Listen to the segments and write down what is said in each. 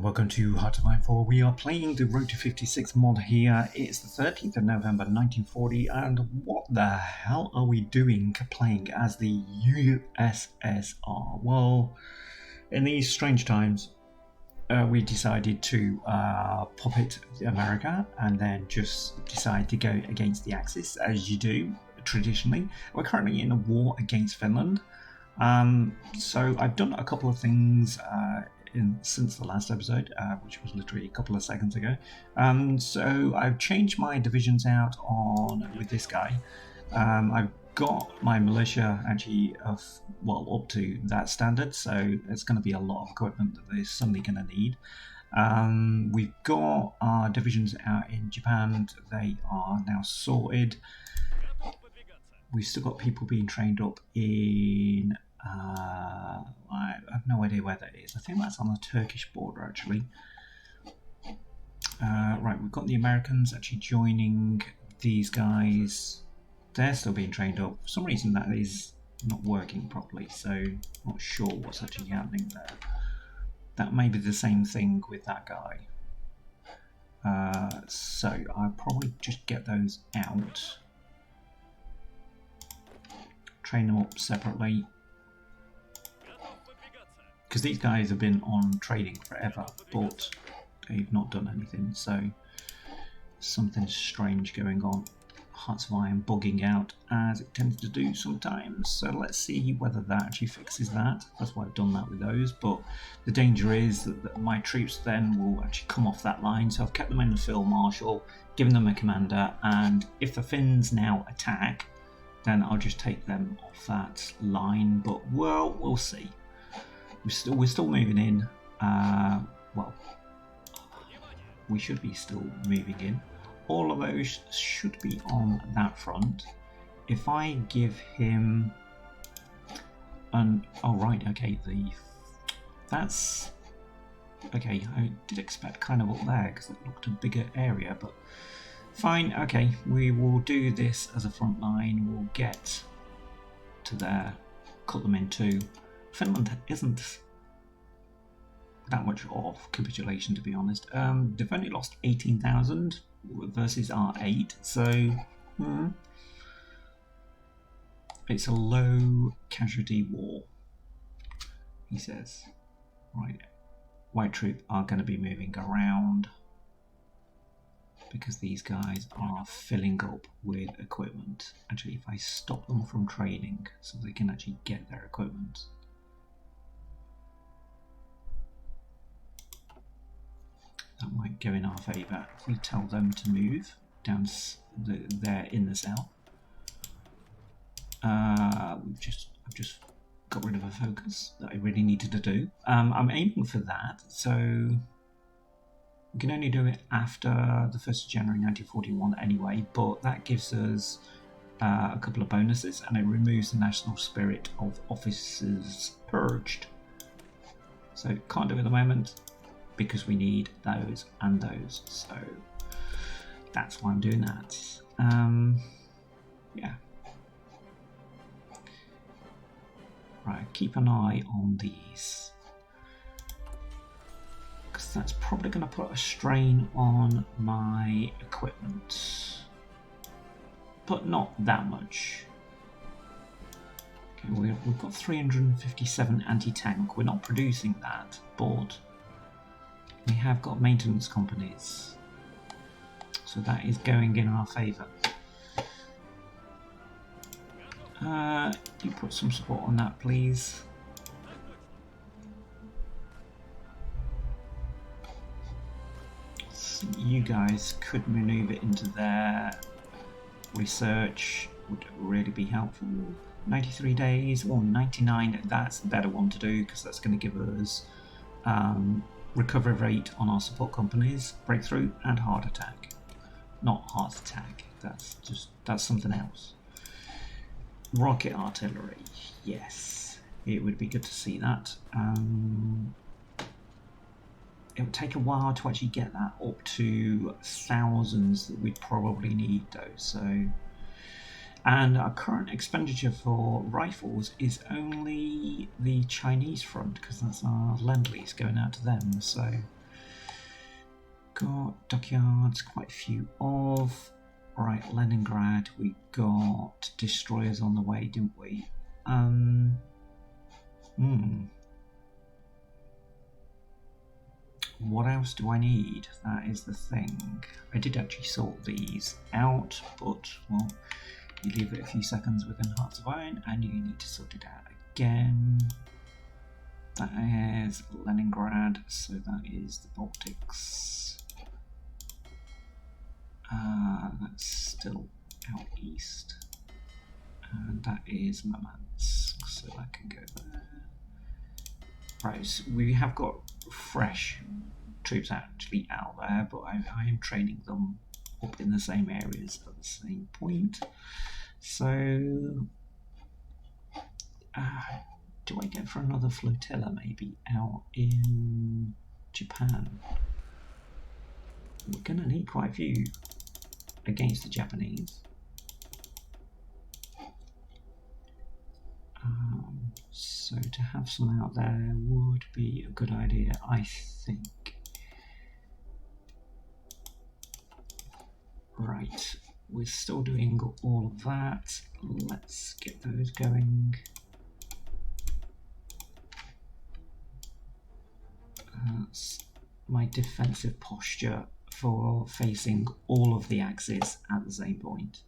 welcome to HOI4. We are playing the Road to 56 mod here. It's the 13th of November 1940, and what the hell are we doing playing as the USSR? Well, in these strange times, we decided to puppet America and then just decide to go against the Axis, as you do traditionally. We're currently in a war against Finland. So I've done a couple of things since the last episode, which was literally a couple of seconds ago. So I've changed my divisions out with this guy. I've got my militia actually up to that standard, so there's going to be a lot of equipment that they're suddenly going to need. We've got our divisions out in Japan. They are now sorted. We've still got people being trained up in I have no idea where that is. I think that's on the Turkish border, actually. Right, we've got the Americans actually joining these guys. They're still being trained up. For some reason that is not working properly, so I'm not sure what's actually happening there. That may be the same thing with that guy. So I'll probably just get those out. Train them up separately. Because these guys have been on trading forever, but they've not done anything, so something strange going on. Hearts of Iron bugging out, as it tends to do sometimes, so let's see whether that actually fixes that. That's why I've done that with those, but the danger is that my troops then will actually come off that line, so I've kept them in the field marshal, given them a commander, and if the Finns now attack, then I'll just take them off that line, but well, we'll see. We're still moving in. Well, we should be still moving in. All of those should be on that front. If I give him an okay, that's okay. I did expect kind of up there because it looked a bigger area, but fine. Okay, we will do this as a front line. We'll get to there, cut them in two. Finland isn't that much of capitulation, to be honest. They've only lost 18,000 versus our 8, so it's a low casualty war, he says. Right, white troop are going to be moving around because these guys are filling up with equipment. Actually, if I stop them from trading so they can actually get their equipment. That might go in our favour if we tell them to move down there in the south. I've just got rid of a focus that I really needed to do. I'm aiming for that, so we can only do it after the 1st of January 1941 anyway, but that gives us a couple of bonuses, and it removes the national spirit of officers purged. So can't do it at the moment, because we need those and those, so that's why I'm doing that. Yeah. Right, keep an eye on these, because that's probably going to put a strain on my equipment, but not that much. Okay, we've got 357 anti-tank. We're not producing that, but we have got maintenance companies, so that is going in our favour. You put some support on that, please. So you guys could manoeuvre into there. Research would really be helpful. 93 days or 99, that's the better one to do, because that's going to give us recovery rate on our support companies, breakthrough, and heart attack. Not heart attack, that's something else. Rocket artillery, yes, it would be good to see that. It would take a while to actually get that up to thousands that we'd probably need though, so. And our current expenditure for rifles is only the Chinese front, because that's our lend-lease going out to them, so got dockyards, quite a few of. Right, Leningrad, we got destroyers on the way, didn't we? What else do I need? That is the thing. I did actually sort these out, but, well, you leave it a few seconds within Hearts of Iron, and you need to sort it out again. That is Leningrad, so that is the Baltics. That's still out east. And that is Murmansk, so that can go there. Right, so we have got fresh troops actually out there, but I am training them up in the same areas at the same point. So, do I go for another flotilla maybe out in Japan? We're going to need quite a few against the Japanese. So to have some out there would be a good idea, I think. Right, we're still doing all of that. Let's get those going. That's my defensive posture for facing all of the axes at the same point.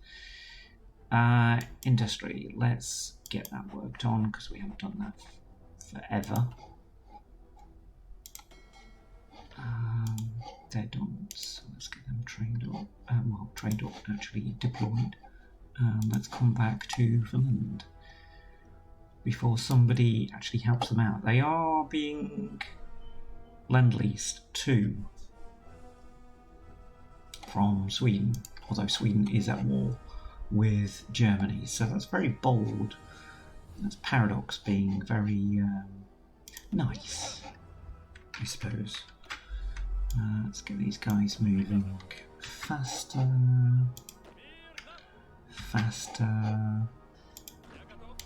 Industry, let's get that worked on because we haven't done that forever. They're done, so let's get them trained up. Well, trained up, actually deployed. Let's come back to Finland before somebody actually helps them out. They are being lend-leased too from Sweden, although Sweden is at war with Germany, so that's very bold. That's Paradox being very nice, I suppose. Let's get these guys moving faster.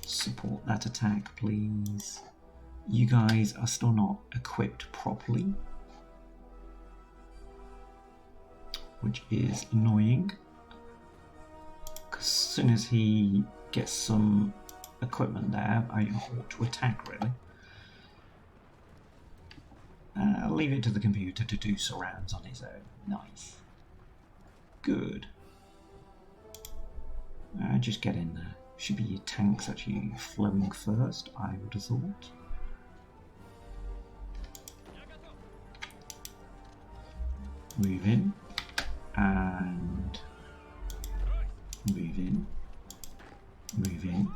Support that attack, please. You guys are still not equipped properly, which is annoying. As soon as he gets some equipment there, I ought to attack, really. I'll leave it to the computer to do surrounds on his own. Nice. Good. Just get in there. Should be your tanks actually flowing first, I would have thought. Move in. And move in. Move in.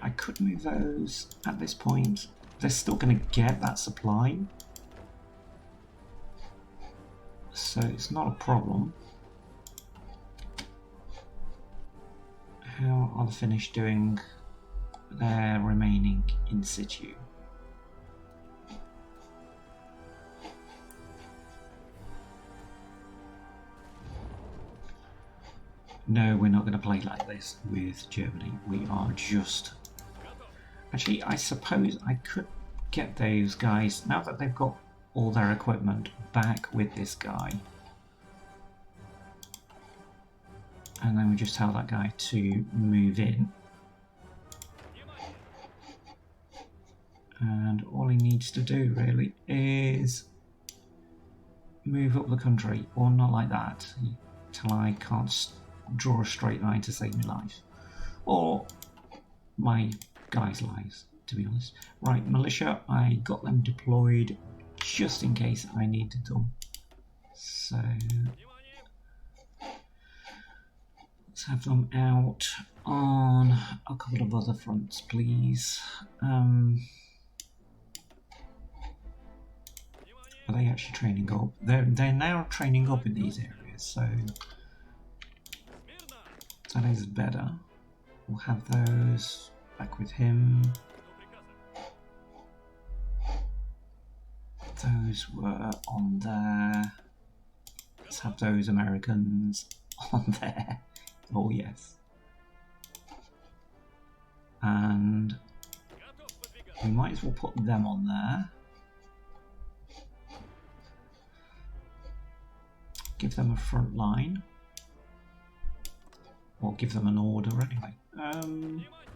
I could move those at this point. They're still going to get that supply, so it's not a problem. How are the Finnish doing their remaining in situ? No, we're not going to play like this with Germany. We are just... Actually, I suppose I could get those guys, now that they've got all their equipment, back with this guy. And then we just tell that guy to move in. And all he needs to do, really, is move up the country, or not like that, till I can't draw a straight line to save my life. Or my guys' lives, to be honest. Right, militia, I got them deployed just in case I needed them. So let's have them out on a couple of other fronts, please. Are they actually training up? They're now training up in these areas, so that is better. We'll have those back with him. Those were on there. Let's have those Americans on there. Oh yes. And we might as well put them on there. Give them a front line. Or give them an order anyway. What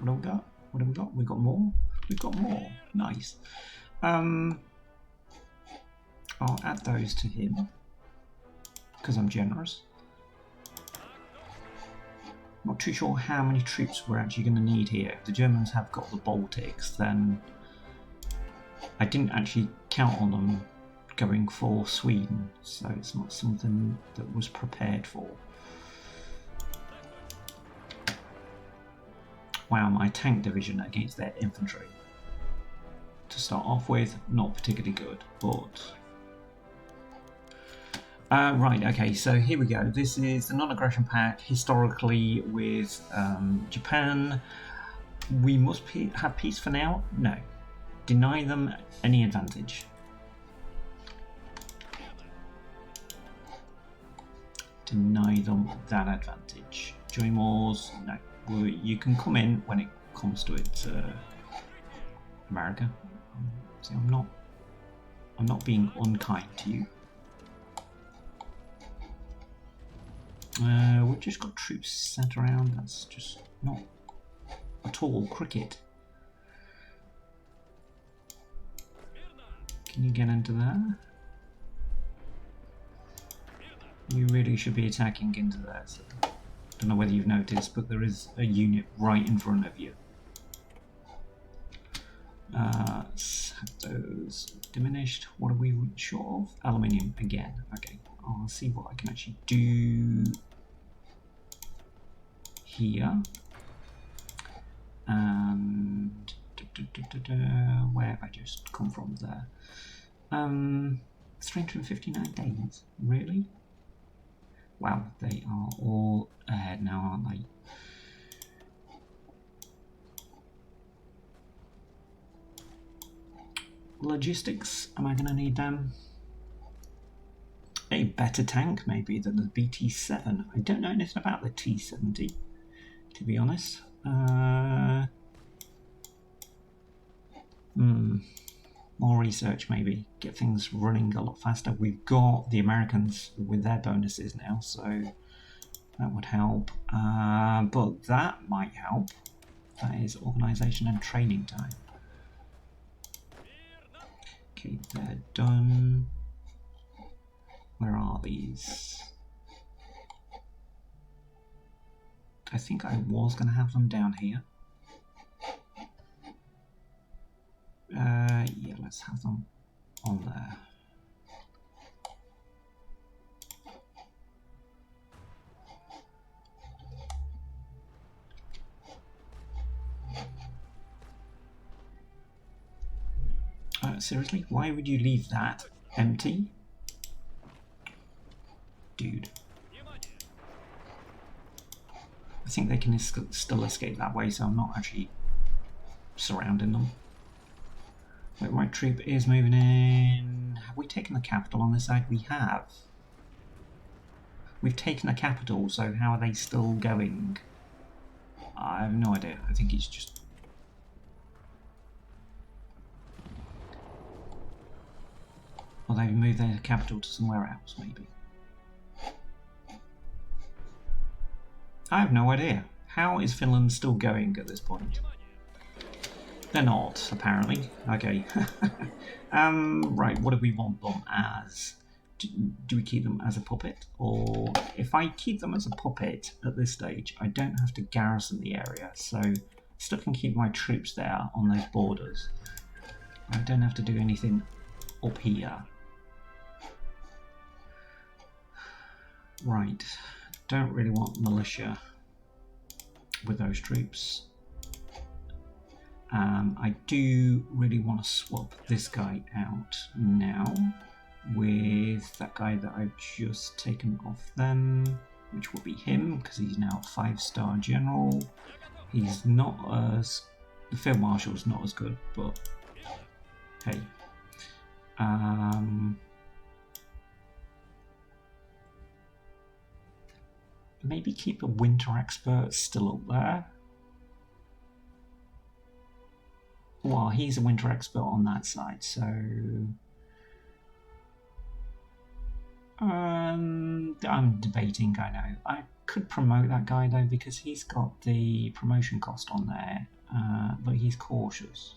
do we got? What have we got? We've got more? We've got more. Nice. I'll add those to him. Because I'm generous. Not too sure how many troops we're actually going to need here. If the Germans have got the Baltics, then I didn't actually count on them going for Sweden, so it's not something that was prepared for. Wow, my tank division against their infantry. To start off with, not particularly good, but... right, okay, so here we go. This is the non-aggression pact historically with Japan. We must have peace for now? No. Deny them any advantage. Deny them that advantage. Join wars? No. Well, you can come in when it comes to it, America. See, I'm not being unkind to you. We've just got troops sent around. That's just not at all cricket. Can you get into there? You really should be attacking into there. So. Don't know whether you've noticed, but there is a unit right in front of you. Those diminished. What are we short of? Aluminium again. Okay, I'll see what I can actually do here. And where have I just come from there? 359 days. Really? Wow, they are all ahead now, aren't they? Logistics, am I going to need them? A better tank, maybe, than the BT-7. I don't know anything about the T-70, to be honest. More research, maybe. Get things running a lot faster. We've got the Americans with their bonuses now, so that would help. But that might help. That is organisation and training time. Okay, they're done. Where are these? I think I was going to have them down here. Yeah, let's have them on there. Seriously, why would you leave that empty? Dude. I think they can still escape that way, so I'm not actually surrounding them. Wait, right troop is moving in. Have we taken the capital on this side? We have. We've taken the capital, so how are they still going? I have no idea. I think it's just... Well, they've moved their capital to somewhere else, maybe. I have no idea. How is Finland still going at this point? They're not, apparently. Okay. Right, what do we want them as? Do we keep them as a puppet? Or if I keep them as a puppet at this stage, I don't have to garrison the area, so I still can keep my troops there on those borders. I don't have to do anything up here. Right. Don't really want militia with those troops. I do really want to swap this guy out now with that guy that I've just taken off them, which will be him because he's now a 5-star general. He's not as... the Field Marshal's not as good, but hey. Maybe keep a winter expert still up there. Well, he's a winter expert on that side, so I'm debating. I know I could promote that guy though because he's got the promotion cost on there, but he's cautious.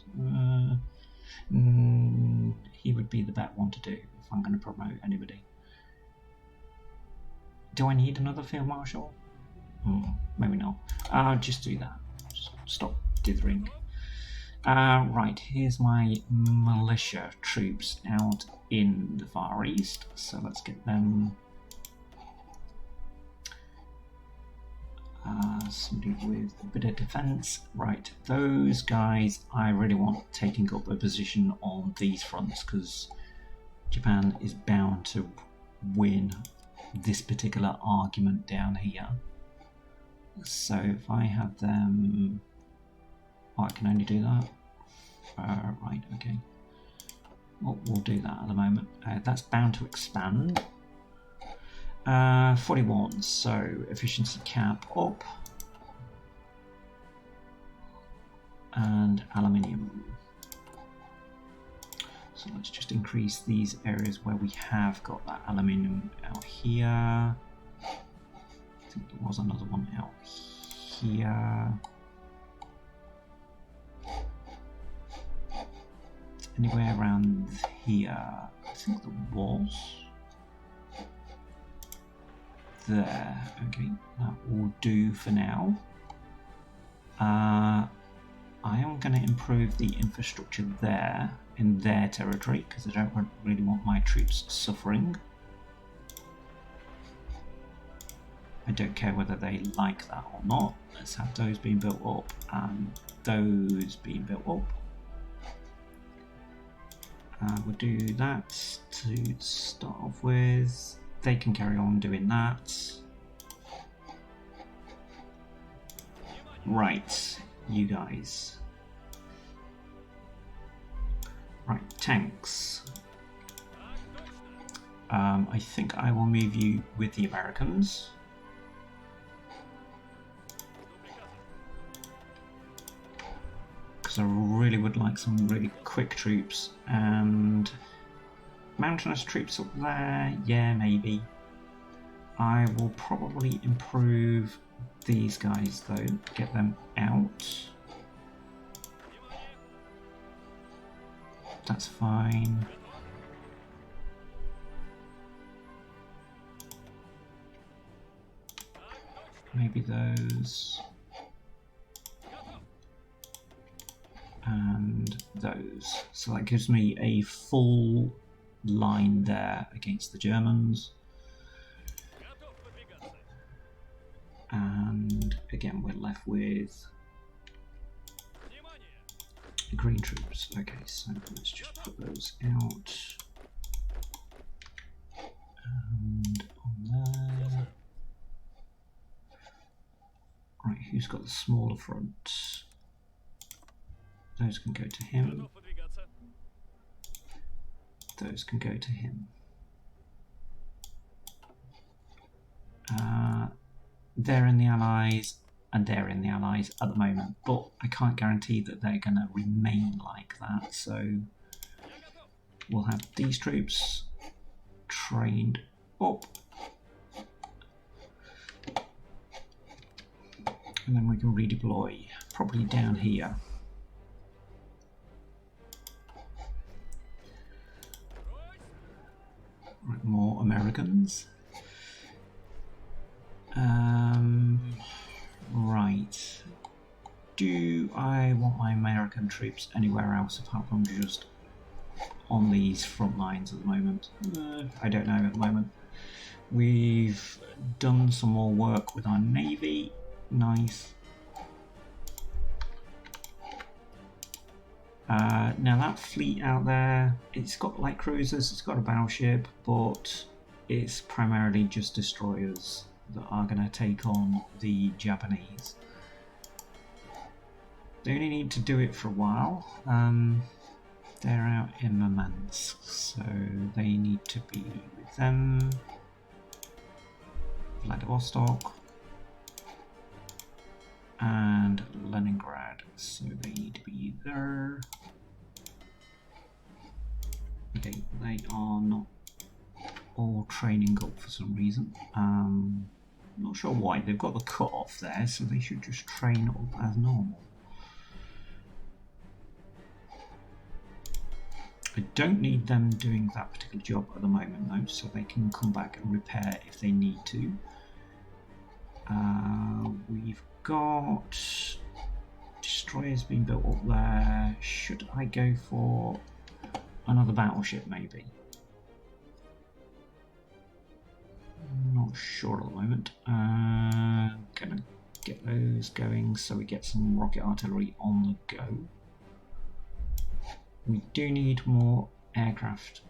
He would be the better one to do if I'm going to promote anybody. Do I need another field marshal? Maybe not. I'll just do that. Just stop dithering. Right, here's my militia troops out in the Far East, so let's get them. Somebody with a bit of defense. Right, those guys I really want taking up a position on these fronts because Japan is bound to win this particular argument down here. So if I have them, I can only do that. Right, okay. Well, we'll do that at the moment. That's bound to expand. 41, so efficiency cap up. And aluminium. So let's just increase these areas where we have got that aluminium out here. I think there was another one out here. Anywhere around here, I think there was. There, okay, that will do for now. I am going to improve the infrastructure there in their territory because I don't really want my troops suffering. I don't care whether they like that or not. Let's have those being built up and those being built up. We'll do that to start off with. They can carry on doing that. Right, you guys. Right, tanks. I think I will move you with the Americans. Because I really would like some really quick troops and mountainous troops up there, yeah, maybe. I will probably improve these guys though, get them out. That's fine. Maybe those. And those. So that gives me a full line there against the Germans. And again, we're left with green troops. Okay, so let's just put those out. And on there. Right, who's got the smaller front? Those can go to him. Those can go to him. They're in the Allies and they're in the Allies at the moment, but I can't guarantee that they're going to remain like that, so we'll have these troops trained up and then we can redeploy probably down here. Right, more Americans. Right. Do I want my American troops anywhere else apart from just on these front lines at the moment? I don't know at the moment. We've done some more work with our Navy. Nice. Now that fleet out there, it's got light cruisers, it's got a battleship, but it's primarily just destroyers that are going to take on the Japanese. They only need to do it for a while. They're out in Murmansk, so they need to be with them. Vladivostok. and Leningrad, so they need to be there. Okay, they are not all training up for some reason. Not sure why. They've got the cut off there, so they should just train up as normal. I don't need them doing that particular job at the moment though, so they can come back and repair if they need to. We've got destroyers being built up there. Should I go for another battleship maybe? Not sure at the moment. Gonna get those going so we get some rocket artillery on the go. We do need more aircraft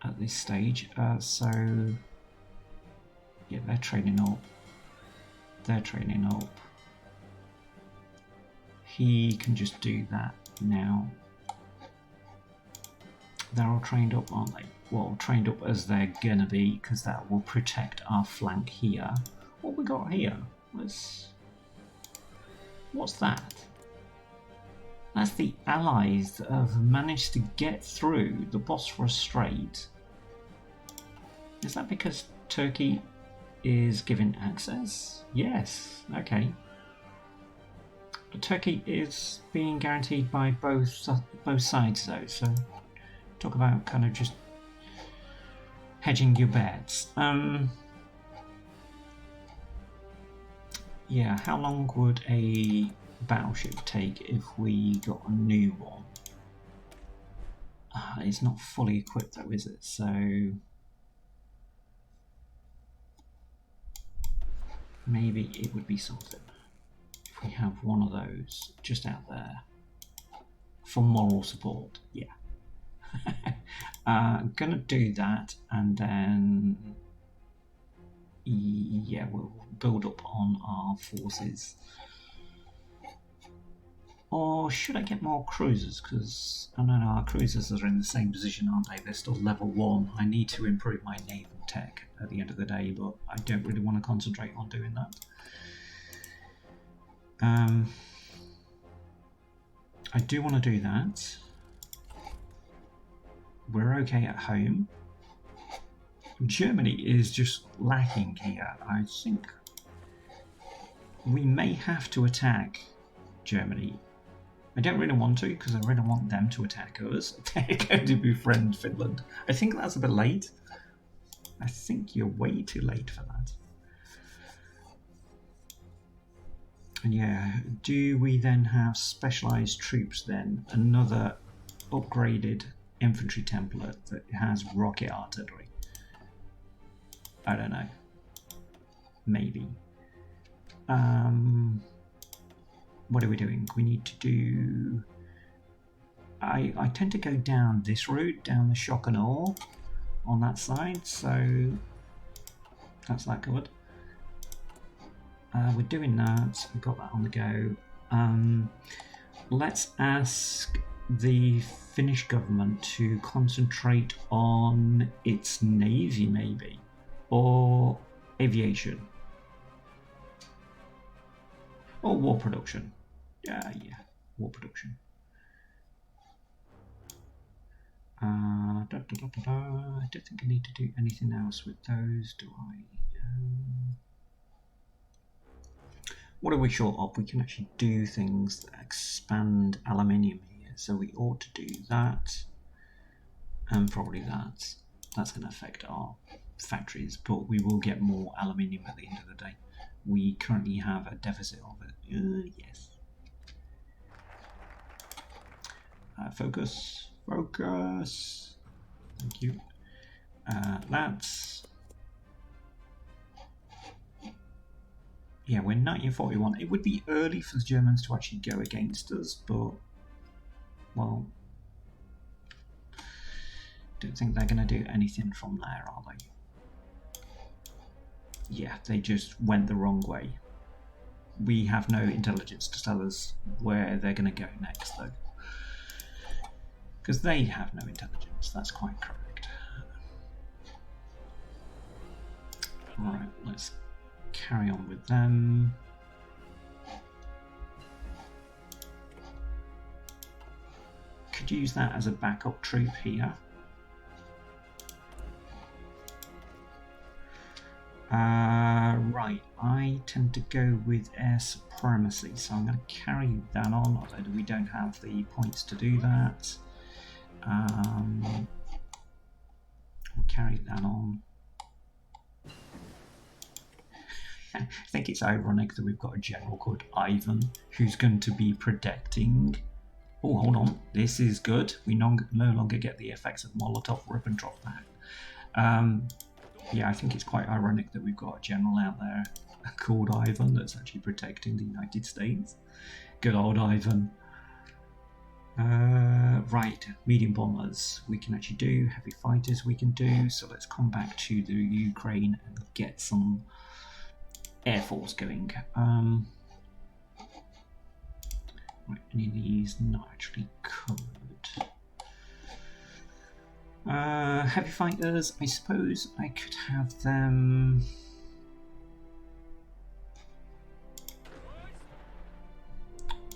at this stage, so yeah, they're training up. They're training up. He can just do that now. They're all trained up, aren't they? Well, trained up as they're gonna be, because that will protect our flank here. What we got here? What's that? That's the Allies that have managed to get through the Bosphorus Strait. Is that because Turkey is given access? Yes, okay. But Turkey is being guaranteed by both sides though, so talk about kind of just hedging your bets. Yeah, how long would a battleship take if we got a new one? It's not fully equipped though, is it? So maybe it would be something if we have one of those just out there for moral support. Yeah. Gonna do that, and then yeah, we'll build up on our forces. Or should I get more cruisers? Because I don't know, our cruisers are in the same position, aren't they? They're still level 1. I need to improve my naval tech at the end of the day, but I don't really want to concentrate on doing that. I do want to do that. We're okay at home. Germany is just lacking here. I think we may have to attack Germany. I don't really want to, because I really want them to attack us. They're going to befriend Finland. I think that's a bit late. I think you're way too late for that. And yeah, do we then have specialised troops then? Another upgraded infantry template that has rocket artillery? I don't know. Maybe. What are we doing? We need to do... I tend to go down this route, down the shock and awe on that side, so that's that covered. We're doing that, we've got that on the go. Let's ask the Finnish government to concentrate on its navy maybe, or aviation, or war production. Yeah, war production. I don't think I need to do anything else with those, do I? What are we short of? We can actually do things that expand aluminium here, so we ought to do that, and probably that. That's going to affect our factories, but we will get more aluminium at the end of the day. We currently have a deficit of it. Yes. Focus. Thank you. That's... Yeah, we're 1941. It would be early for the Germans to actually go against us, but, well, don't think they're going to do anything from there, are they? Yeah, they just went the wrong way. We have no intelligence to tell us where they're going to go next, though. Because they have no intelligence, that's quite correct. Alright, let's carry on with them. could use that as a backup troop here. Right, I tend to go with air supremacy, so I'm going to carry that on, although we don't have the points to do that. We'll carry that on. I think it's ironic that we've got a general called Ivan who's going to be protecting. Oh, hold on, this is good. We no longer get the effects of Molotov-Ribbentrop back. Yeah, I think it's quite ironic that we've got a general out there called Ivan that's actually protecting the United States. Good old Ivan. Right, medium bombers we can actually do, heavy fighters we can do, so let's come back to the Ukraine and get some Air Force going. Right, any of these not actually covered. Heavy fighters, I suppose I could have them.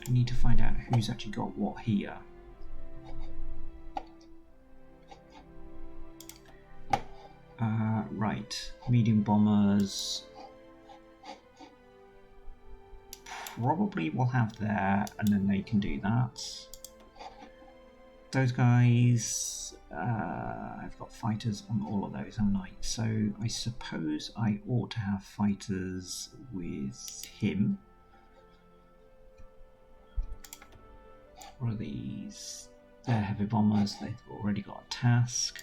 I need to find out who's actually got what here. Right, medium bombers. Probably will have there, and then they can do that. Those guys, I've got fighters on all of those, haven't I? So I suppose I ought to have fighters with him. What are these? They're heavy bombers, they've already got a task.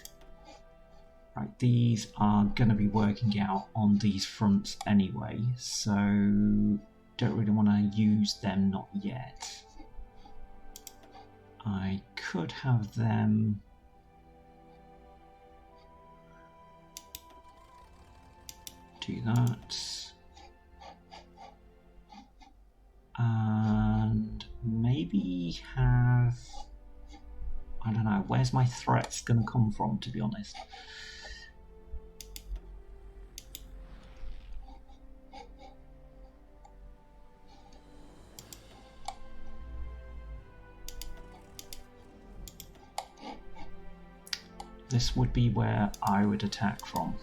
Right, these are going to be working out on these fronts anyway, so don't really want to use them, not yet. I could have them do that, and maybe have, I don't know, where's my threats going to come from, to be honest. This would be where I would attack from,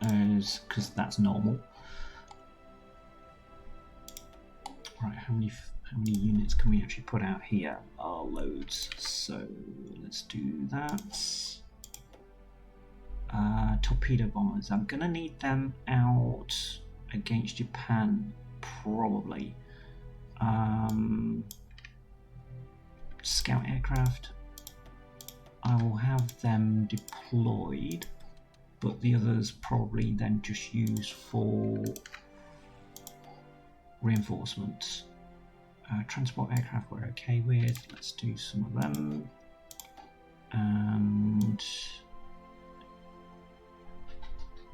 because that's normal. Right, how many units can we actually put out here? Oh, loads. So let's do that. Torpedo bombers. I'm gonna need them out against Japan, probably. Scout aircraft. I will have them deployed, but the others probably then just used for reinforcements. Transport aircraft we're okay with, let's do some of them. And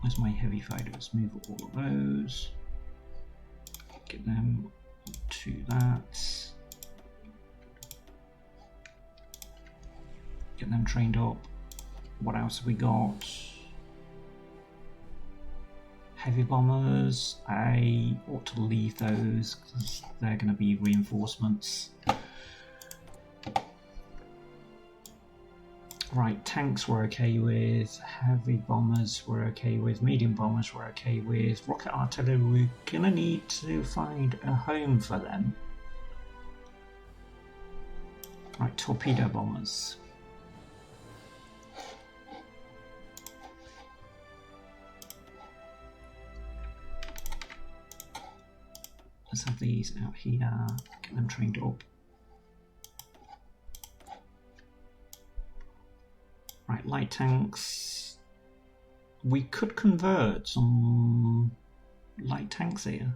where's my heavy fighters? Move all of those. Get them to that. Get them trained up. What else have we got? Heavy bombers. I ought to leave those because they're going to be reinforcements. Right, tanks we're okay with. Heavy bombers we're okay with. Medium bombers we're okay with. Rocket artillery, we're going to need to find a home for them. Right, torpedo bombers. Let's have these out here, get them trained up. Right, light tanks. We could convert some light tanks here.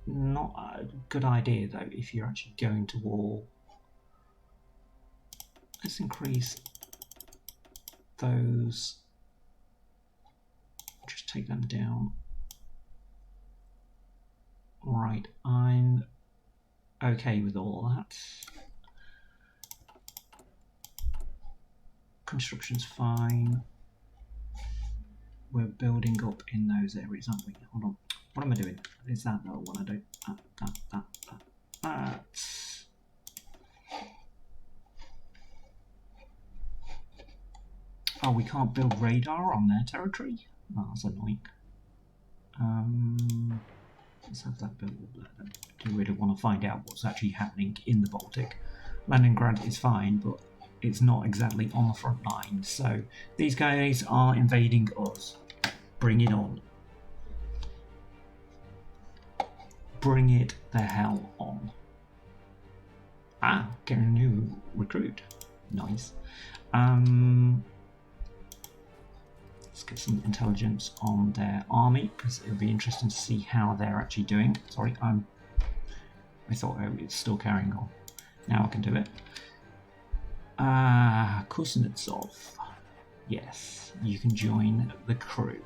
Not a good idea though if you're actually going to war. Let's increase those. Just take them down. Right, I'm okay with all that. Construction's fine. We're building up in those areas, aren't we? Hold on. What am I doing? Is that the one I do? That. Oh, we can't build radar on their territory? Oh, that's annoying. Let's have that built up there. I do really want to find out what's actually happening in the Baltic. Leningrad is fine, but it's not exactly on the front line. So these guys are invading us. Bring it on. Bring it the hell on. Ah, get a new recruit. Nice. Let's get some intelligence on their army, because it'll be interesting to see how they're actually doing. Sorry, I thought it's still carrying on. Now I can do it. Kuznetsov. Yes, you can join the crew.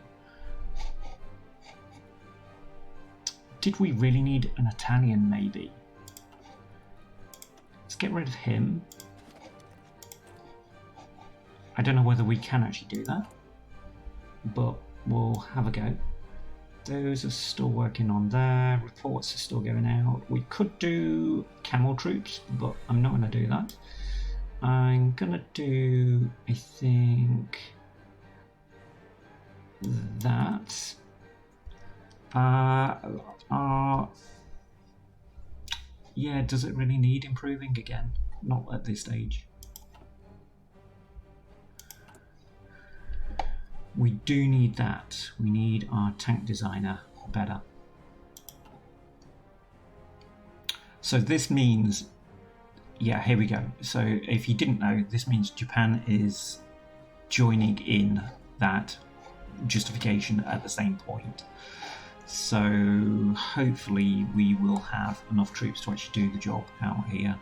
Did we really need an Italian maybe? Let's get rid of him. I don't know whether we can actually do that, but we'll have a go. Those are still working on there. Reports are still going out. We could do camel troops, but I'm not going to do that. I'm going to do, I think, that. Yeah, does it really need improving again? Not at this stage. We do need that. We need our tank designer better. So this means, yeah, here we go. So if you didn't know, this means Japan is joining in that justification at the same point. So hopefully we will have enough troops to actually do the job out here.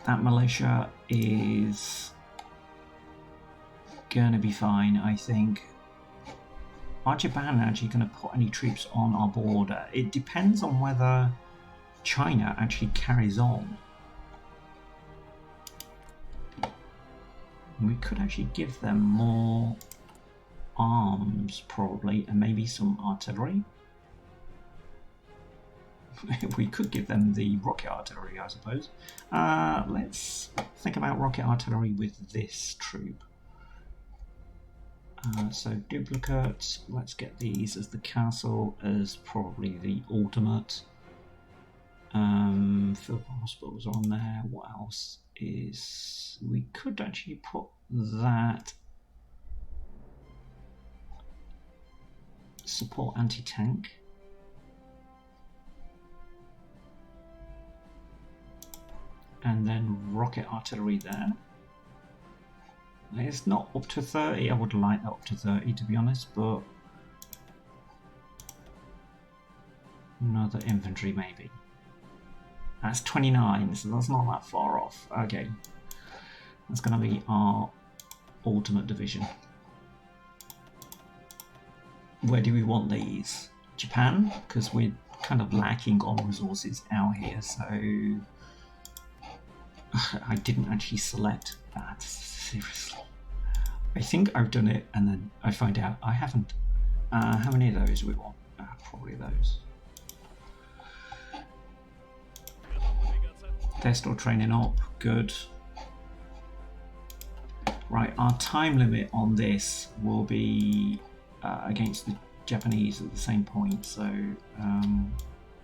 That militia is gonna be fine, I think. Are Japan actually gonna put any troops on our border? It depends on whether China actually carries on. We could actually give them more arms, probably, and maybe some artillery. We could give them the rocket artillery, I suppose. Let's think about rocket artillery with this troop. So duplicates, let's get these as the castle, as probably the ultimate. Field hospitals are on there. What else is... We could actually put that. Support anti-tank. And then rocket artillery there. It's not up to 30. I would like that up to 30 to be honest, but another infantry maybe. That's 29, so that's not that far off. Okay, that's going to be our ultimate division. Where do we want these? Japan, because we're kind of lacking on resources out here, so I didn't actually select that, seriously. I think I've done it and then I find out I haven't. How many of those do we want? Probably those. They're still training up, good. Right, our time limit on this will be against the Japanese at the same point, so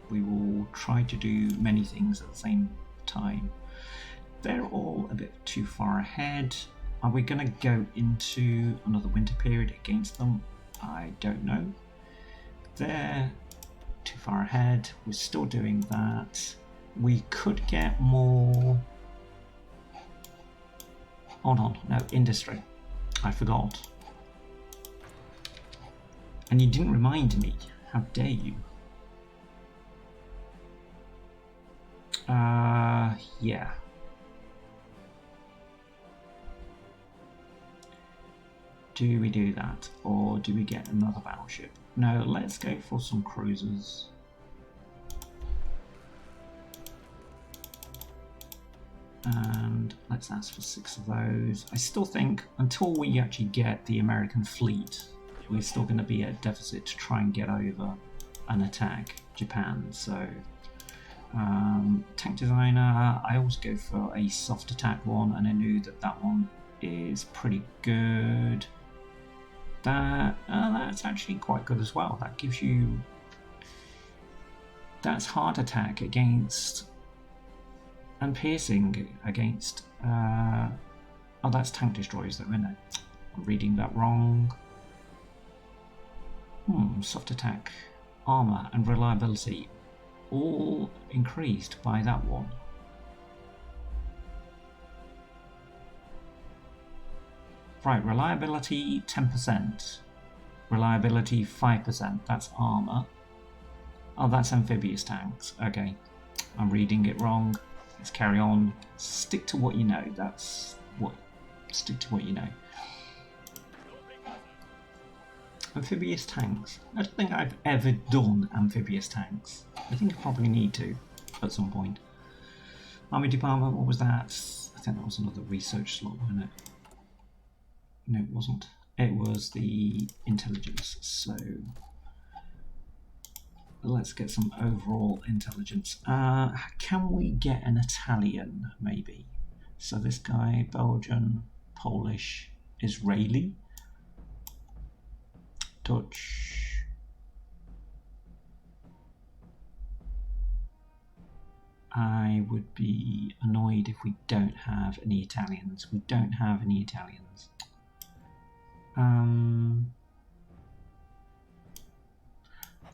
we will try to do many things at the same time. They're all a bit too far ahead. Are we going to go into another winter period against them? I don't know. They're too far ahead. We're still doing that. We could get more... Hold on, no, industry. I forgot. And you didn't remind me. How dare you? Yeah. Do we do that, or do we get another battleship? No, let's go for some cruisers. And let's ask for 6 of those. I still think until we actually get the American fleet, we're still going to be at a deficit to try and get over and attack Japan. So Tank designer, I always go for a soft attack one, and I knew that that one is pretty good. That's actually quite good as well. That gives you, that's hard attack against and piercing against. Oh, that's tank destroyers though, isn't it? I'm reading that wrong. Soft attack, armor, and reliability all increased by that one. Right, reliability 10%, reliability 5%, that's armor. Oh, that's amphibious tanks. Okay, I'm reading it wrong. Let's carry on. Stick to what you know. Stick to what you know. Amphibious tanks. I don't think I've ever done amphibious tanks. I think I probably need to at some point. Army department, what was that? I think that was another research slot, wasn't it? No, it wasn't. It was the intelligence. So let's get some overall intelligence. Can we get an Italian, maybe? So this guy, Belgian, Polish, Israeli, Dutch. I would be annoyed if we don't have any Italians. We don't have any Italians.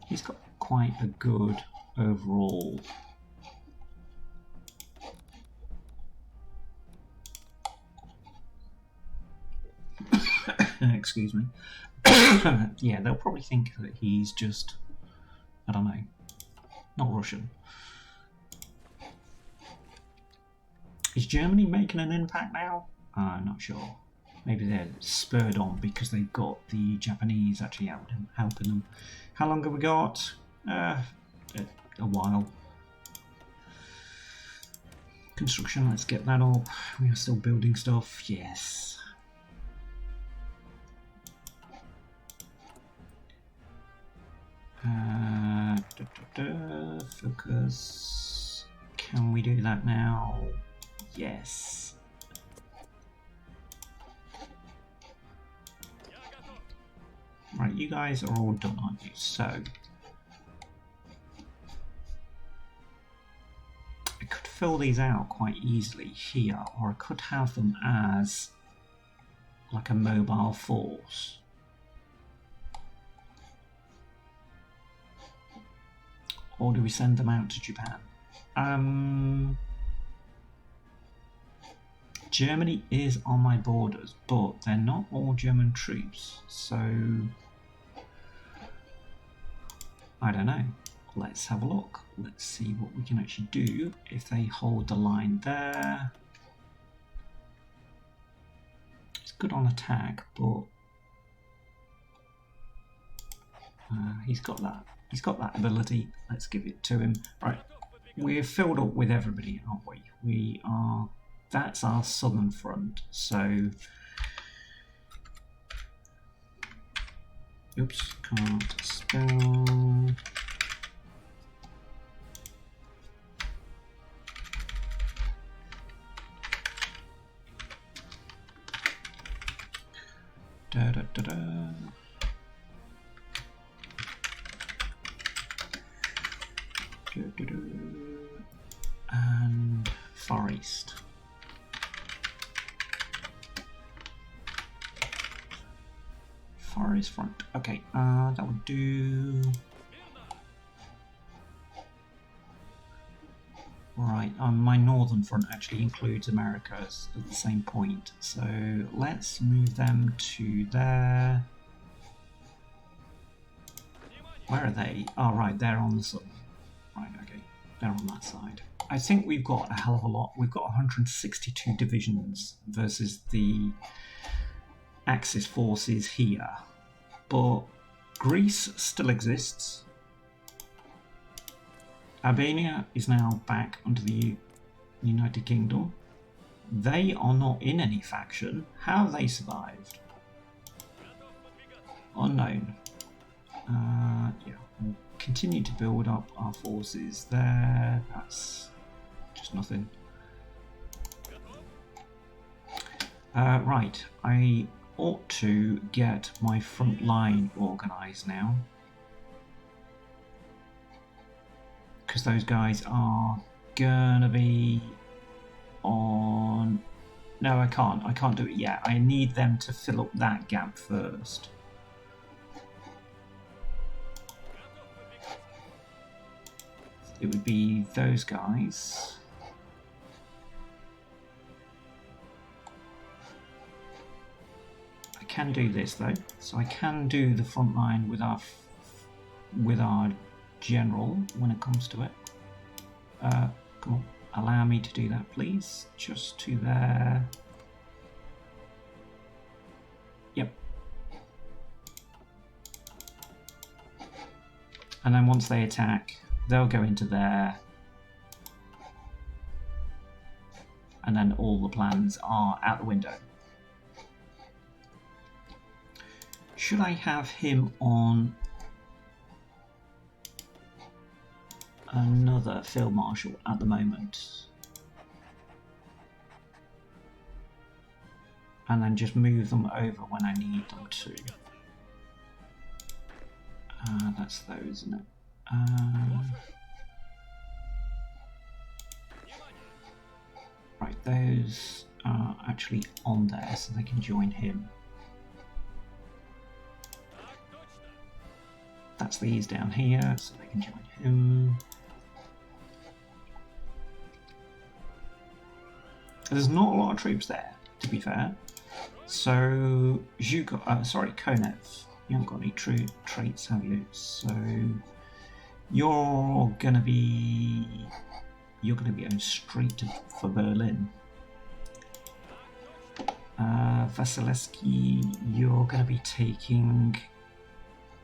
He's got quite a good overall. Excuse me. Yeah, they'll probably think that he's just, I don't know, not Russian. Is Germany making an impact now? I'm not sure. Maybe they're spurred on because they've got the Japanese actually helping them. How long have we got? A while. Construction, let's get that up. We are still building stuff. Yes. Focus. Can we do that now? Yes. Right, you guys are all done, aren't you? So I could fill these out quite easily here, or I could have them as like a mobile force. Or do we send them out to Japan? Germany is on my borders, but they're not all German troops, so I don't know. Let's have a look. Let's see what we can actually do if they hold the line there. It's good on attack, but he's got that. He's got that ability. Let's give it to him. Right, we're filled up with everybody, aren't we? We are. That's our southern front. So, oops, can't spell. Da da da da. And Far East. Far East front. Okay, that would do. Right, my northern front actually includes Americas at the same point. So let's move them to there. Where are they? Oh, right, they're on the southern. Right, okay, they're on that side. I think we've got a hell of a lot. We've got 162 divisions versus the Axis forces here. But Greece still exists. Albania is now back under the United Kingdom. They are not in any faction. How have they survived? Unknown. Yeah, we'll continue to build up our forces there. That's just nothing. Right, I ought to get my front line organised now, because those guys are gonna be on... No, I can't do it yet. I need them to fill up that gap first. It would be those guys. I can do this though, so I can do the front line with our general when it comes to it. Come on, allow me to do that, please. Just to there. Yep. And then once they attack, they'll go into there. And then all the plans are out the window. Should I have him on another field marshal at the moment? And then just move them over when I need them to. That's those, isn't it? Right, those are actually on there, so they can join him. That's these down here, so they can join him. There's not a lot of troops there, to be fair. So, Konev, you haven't got any traits, have you? So, you're gonna be going straight for Berlin. Vasilevsky, you're gonna be taking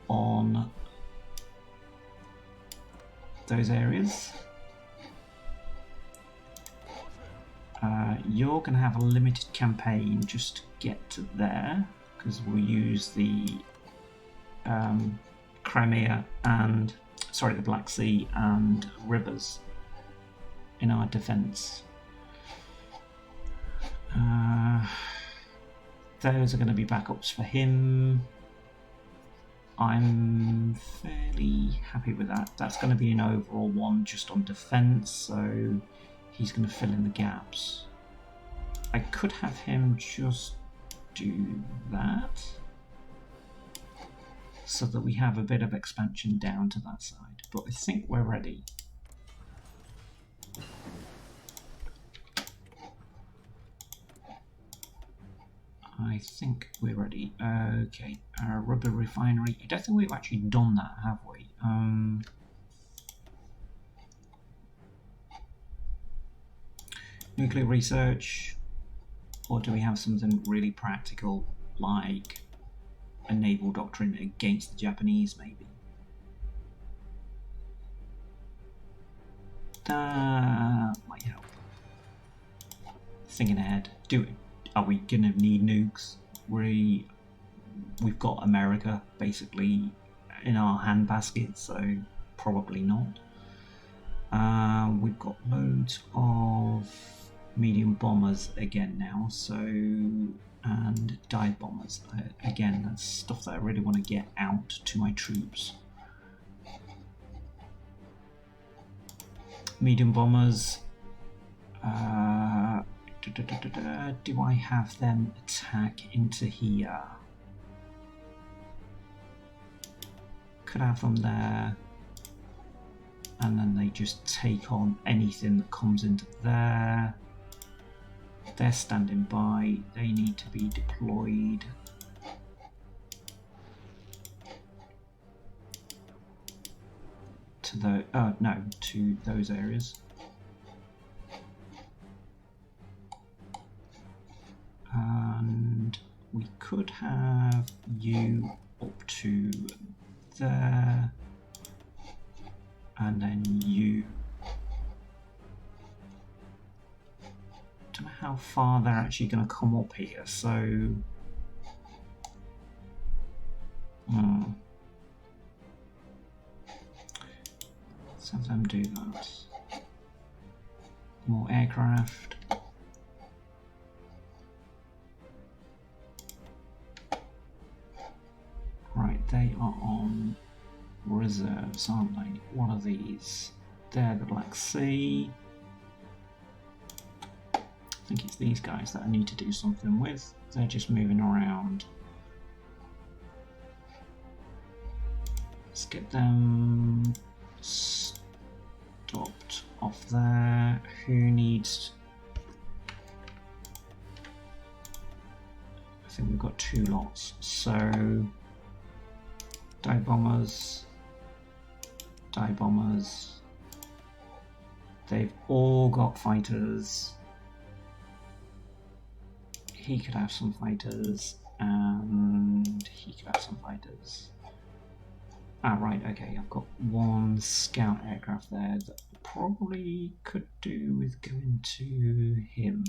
on those areas. You're going to have a limited campaign just to get to there, because we'll use the Crimea and the Black Sea and rivers in our defence. Those are going to be backups for him. I'm fairly happy with that. That's going to be an overall one just on defence, so he's going to fill in the gaps. I could have him just do that so that we have a bit of expansion down to that side, but I think we're ready. I think we're ready. Okay, our rubber refinery. I don't think we've actually done that, have we? Nuclear research, or do we have something really practical like a naval doctrine against the Japanese, maybe? That might help. Thinking ahead. Are we gonna need nukes? We've got America basically in our handbasket, so probably not. We've got loads of medium bombers again now, so, and dive bombers. Again, that's stuff that I really want to get out to my troops. Medium bombers. Do I have them attack into here? Could have them there, and then they just take on anything that comes into there. They're standing by. They need to be deployed. To the to those areas. And we could have you up to there, and then you. Don't know how far they're actually going to come up here, so. Let's have them do that. More aircraft. Right, they are on reserves, aren't they? What are these? They're the Black Sea. I think it's these guys that I need to do something with. They're just moving around. Let's get them stopped off there. Who needs... I think we've got 2 lots. So, dive bombers. They've all got fighters. He could have some fighters, and he could have some fighters. Ah, right, okay, I've got 1 scout aircraft there that probably could do with going to him.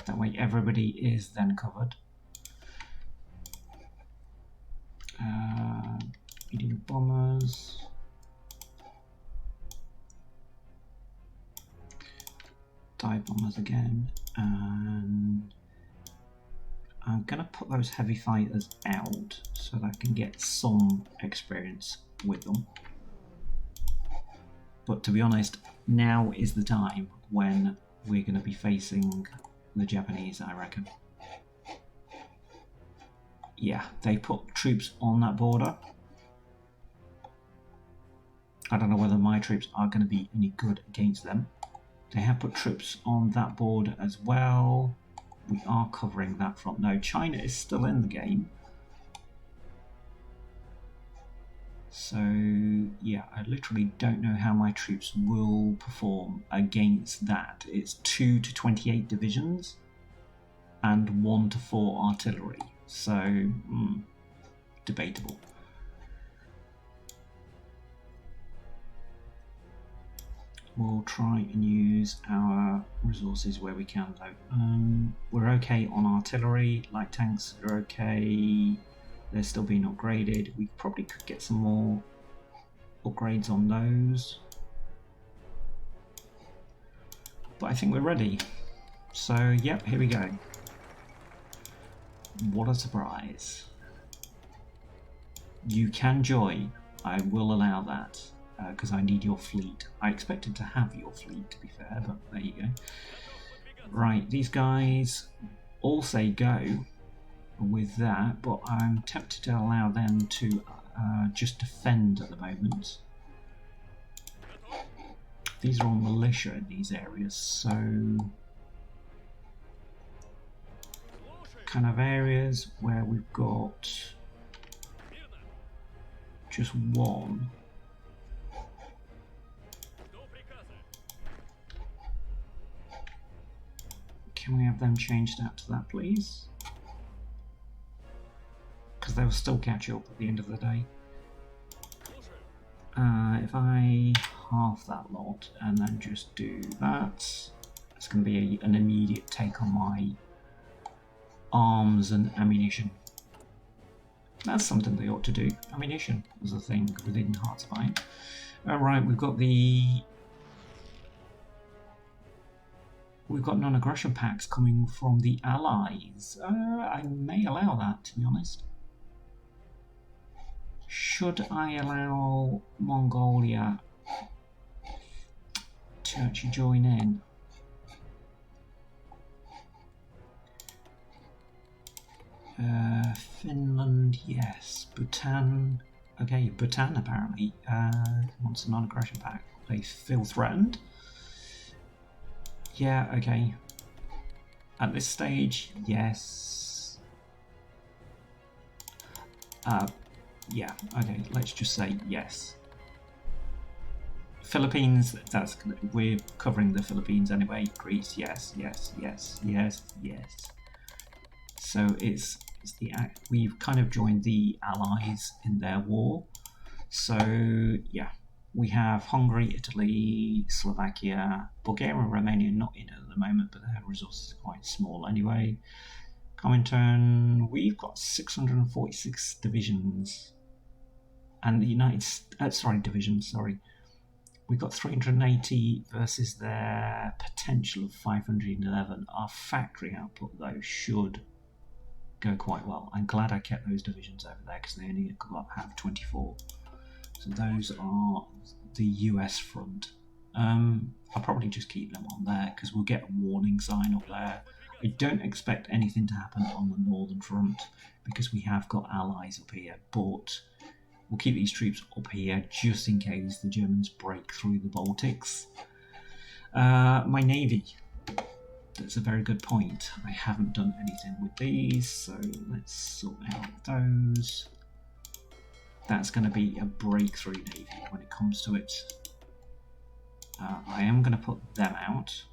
That way everybody is then covered. Medium bombers. Dive bombers again, and I'm going to put those heavy fighters out so that I can get some experience with them. But to be honest, now is the time when we're going to be facing the Japanese, I reckon. Yeah, they put troops on that border. I don't know whether my troops are going to be any good against them. They have put troops on that border as well. We are covering that front. No, China is still in the game. So, yeah, I literally don't know how my troops will perform against that. It's 2 to 28 divisions and 1 to 4 artillery. So, debatable. We'll try and use our resources where we can though. We're okay on artillery, light tanks are okay, they're still being upgraded. We probably could get some more upgrades on those. But I think we're ready. So, yep, here we go. What a surprise. You can join, I will allow that. Because I need your fleet. I expected to have your fleet, to be fair, but there you go. Right, these guys all say go with that, but I'm tempted to allow them to just defend at the moment. These are all militia in these areas, so kind of areas where we've got just 1. Can we have them changed out to that, please? Because they will still catch up at the end of the day. If I half that lot and then just do that, it's going to be an immediate take on my arms and ammunition. That's something they ought to do. Ammunition was a thing within Hearts of Iron. Alright, we've got non-aggression pacts coming from the Allies. I may allow that, to be honest. Should I allow Mongolia to actually join in? Finland, yes. Bhutan, okay, Bhutan apparently wants a non-aggression pact. They feel threatened. Yeah, okay. At this stage, yes. Yeah, okay, let's just say yes. Philippines, we're covering the Philippines anyway. Greece, yes, yes, yes, yes, yes. So it's we've kind of joined the Allies in their war. So yeah. We have Hungary, Italy, Slovakia, Bulgaria and Romania not in it at the moment, but their resources are quite small anyway. Comintern, we've got 646 divisions. and the division, sorry. We've got 380 versus their potential of 511. Our factory output, though, should go quite well. I'm glad I kept those divisions over there because they only have 24. So those are the US front. I'll probably just keep them on there because we'll get a warning sign up there. I don't expect anything to happen on the northern front because we have got allies up here, but we'll keep these troops up here just in case the Germans break through the Baltics. My navy. That's a very good point. I haven't done anything with these, so let's sort out those. That's going to be a breakthrough navy when it comes to it. I am going to put them out.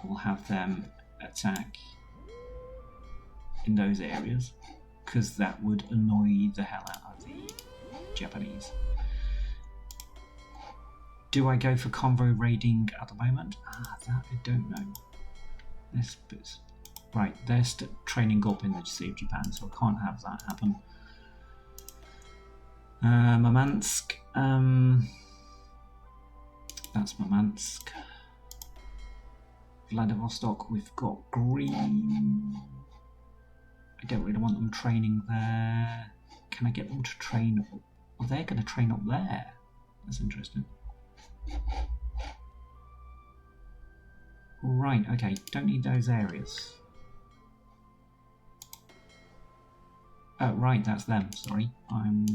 We'll have them attack in those areas because that would annoy the hell out of the Japanese. Do I go for convoy raiding at the moment? That I don't know. Right, they're training up in the Sea of Japan, so I can't have that happen. Murmansk. That's Murmansk. Vladivostok, we've got green. I don't really want them training there. Can I get them to train up? Oh, they're going to train up there. That's interesting. Right, okay, don't need those areas. Oh, right, that's them, sorry. I'm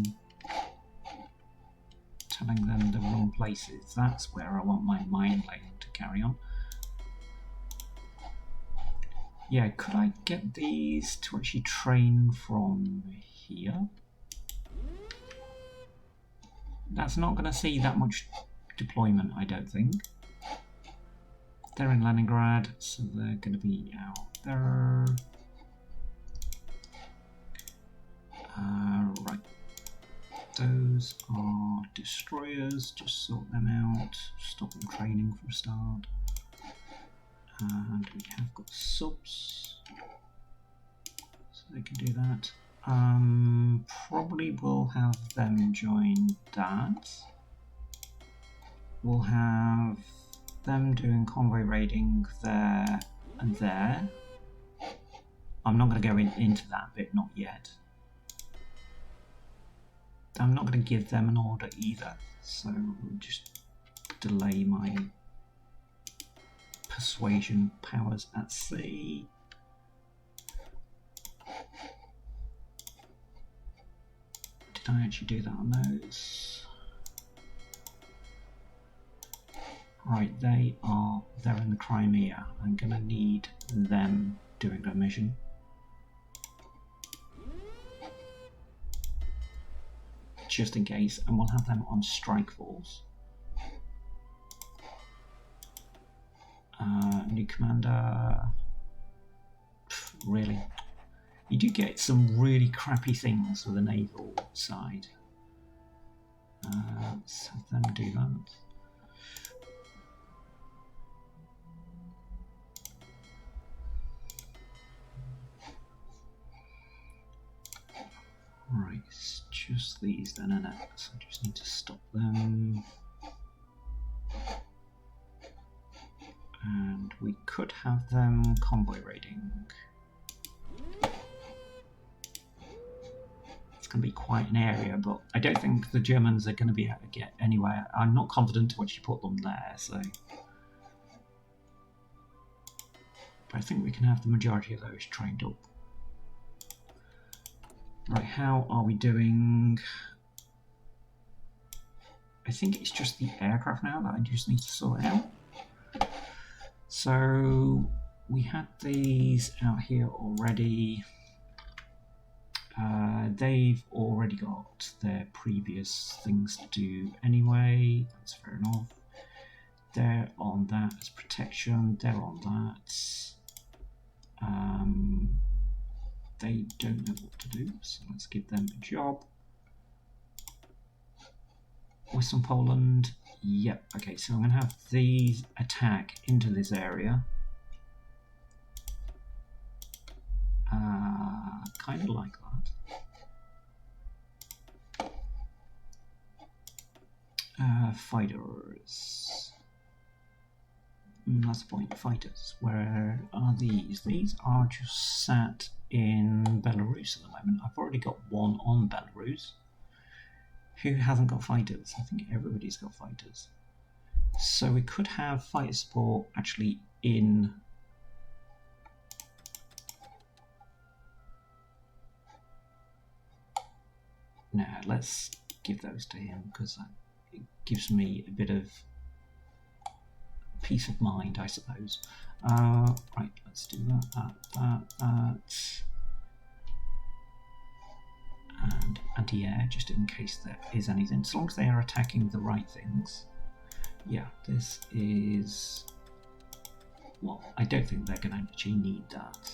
telling them the wrong places. That's where I want my mine laying to carry on. Yeah, could I get these to actually train from here? That's not going to see that much deployment, I don't think. They're in Leningrad, so they're going to be out there. Right. Those are destroyers, just sort them out, stop them training for a start. And we have got subs, so they can do that. Probably will have them join that. We'll have them doing convoy raiding there and there. I'm not going to go into that bit, not yet. I'm not going to give them an order either, so we'll just delay my persuasion powers at sea. Did I actually do that on those? Right, they're in the Crimea. I'm gonna need them doing their mission. Just in case, and we'll have them on strike force. New commander. Really? You do get some really crappy things with the naval side. Let's have them do that. Right, it's just these then, and so I just need to stop them. And we could have them convoy raiding. It's going to be quite an area, but I don't think the Germans are going to be able to get anywhere. I'm not confident to actually put them there, so. But I think we can have the majority of those trained up. Right, how are we doing? I think it's just the aircraft now that I just need to sort out. So we had these out here already. They've already got their previous things to do anyway. That's fair enough. They're on that as protection. They're on that. They don't know what to do, so let's give them a job. Western Poland. Yep, okay, so I'm going to have these attack into this area. Kind of like that. Fighters. That's the point. Fighters. Where are these? These are just sat in Belarus at the moment. I've already got one on Belarus. Who hasn't got fighters? I think everybody's got fighters. So we could have fighter support actually in... No, let's give those to him because it gives me a bit of peace of mind, I suppose. Right, let's do that. And anti-air, just in case there is anything. As long as they are attacking the right things. Yeah, this is... Well, I don't think they're going to actually need that.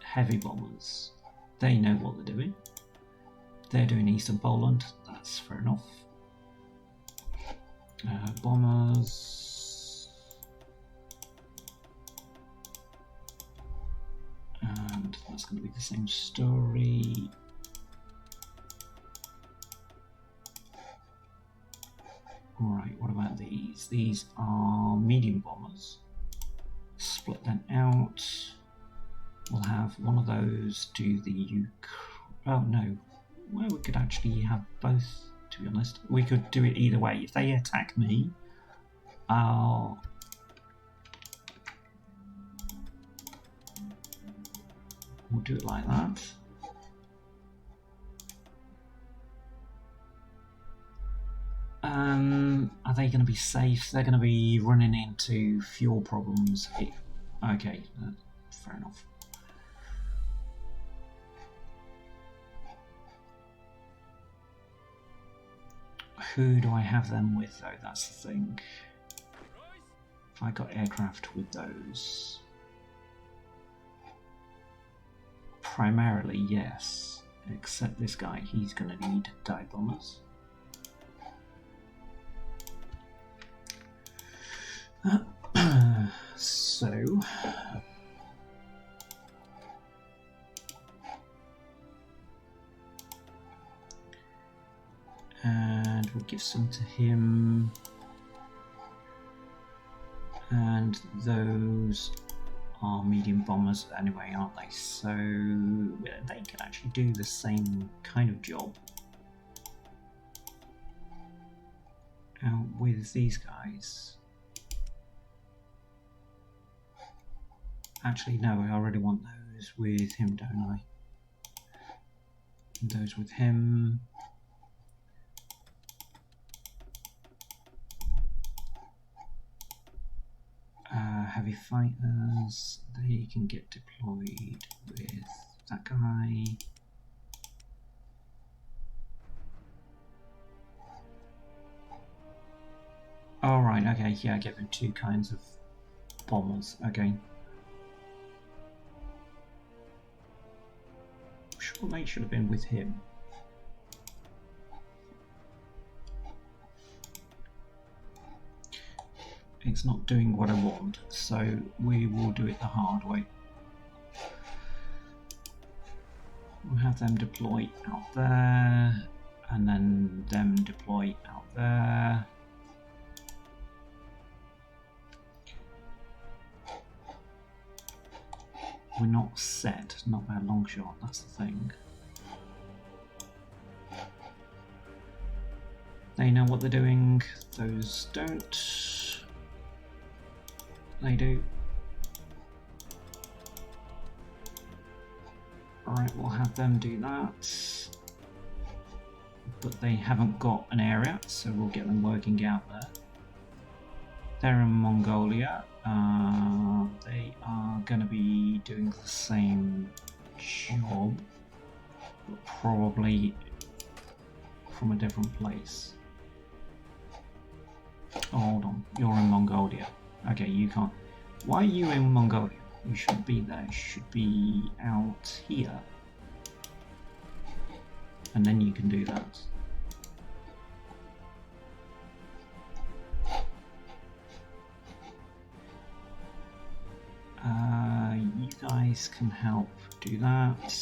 Heavy bombers. They know what they're doing. They're doing Eastern Poland. That's fair enough. Bombers. And that's going to be the same story. Right, what about these? These are medium bombers. Split them out. We'll have one of those do the Oh no, well, we could actually have both, to be honest. We could do it either way. If they attack me, we'll do it like that. Are they going to be safe? They're going to be running into fuel problems. Okay, fair enough. Who do I have them with though? That's the thing. If I got aircraft with those, primarily yes. Except this guy, he's going to need dive bombers. So and we'll give some to him, and those are medium bombers anyway, aren't they? So they can actually do the same kind of job with these guys. Actually, no, I already want those with him, don't I? Those with him. Heavy fighters, they can get deployed with that guy. Alright, okay, yeah, I give him two kinds of bombers, okay. Sure, they should have been with him. It's not doing what I want, so we will do it the hard way. We'll have them deploy out there, and then them deploy out there. We're not set, not by a long shot, that's the thing. They know what they're doing, those don't. They do. Alright, we'll have them do that. But they haven't got an area, so we'll get them working out there. They're in Mongolia. They are going to be doing the same job, but probably from a different place. Oh, hold on, you're in Mongolia. Okay, you can't. Why are you in Mongolia? You shouldn't be there. You should be out here. And then you can do that. You guys can help do that.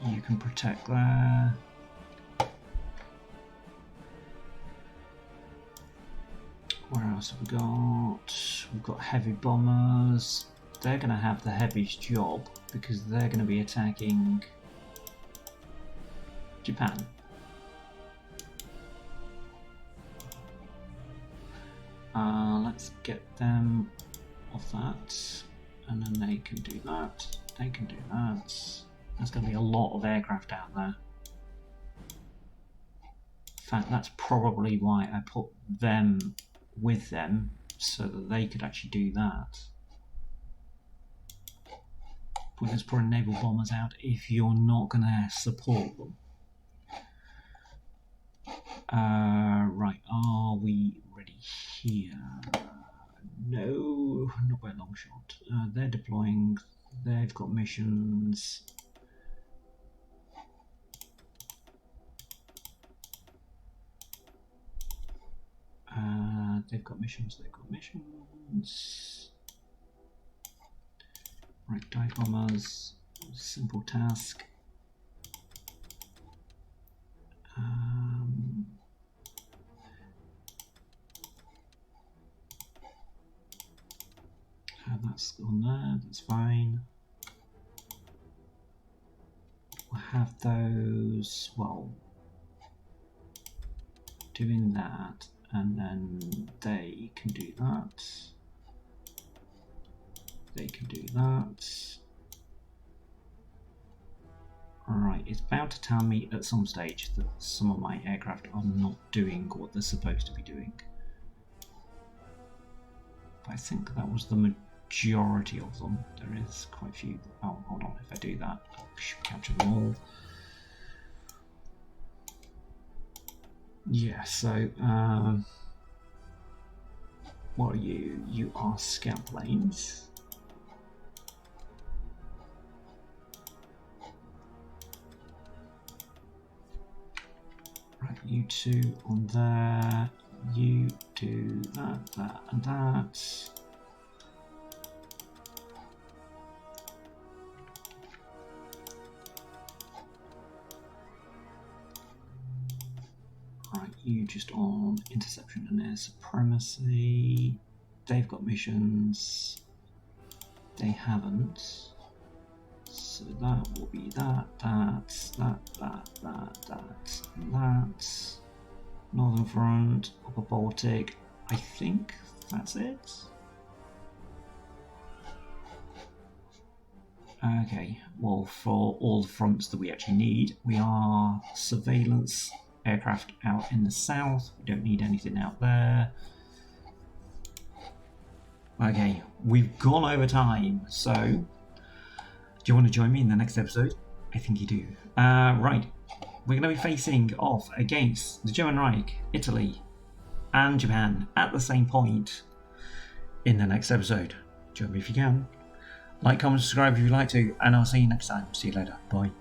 You can protect there. else have we got? We've got heavy bombers. They're going to have the heaviest job because they're going to be attacking Japan. Let's get them off that, and then they can do that. They can do that. There's going to be a lot of aircraft out there. In fact, that's probably why I put them with them, so that they could actually do that. But let's put naval bombers out if you're not going to support them. Right, are we ready here? No, not by a long shot. They're deploying, they've got missions. They've got missions. Right, dive bombers, simple task. That's on there, that's fine. We'll have those, well, doing that, and then they can do that. They can do that. Alright, it's about to tell me at some stage that some of my aircraft are not doing what they're supposed to be doing. But I think that was the majority of them. There is quite a few. Oh, hold on, if I do that, I should capture them all. Yeah, so, what are you? You are scout planes. Right, you two on there. You do that, that, and that. Right, you just on interception and air supremacy. They've got missions. They haven't. So that will be that, that. Northern Front, Upper Baltic. I think that's it. Okay, well, for all the fronts that we actually need, we are surveillance aircraft out in the south. We don't need anything out there. Okay, we've gone over time, so do you want to join me in the next episode? I think you do. Right, we're going to be facing off against the German Reich, Italy, and Japan at the same point in the next episode. Join me if you can. Like, comment, subscribe if you'd like to, and I'll see you next time. See you later. Bye.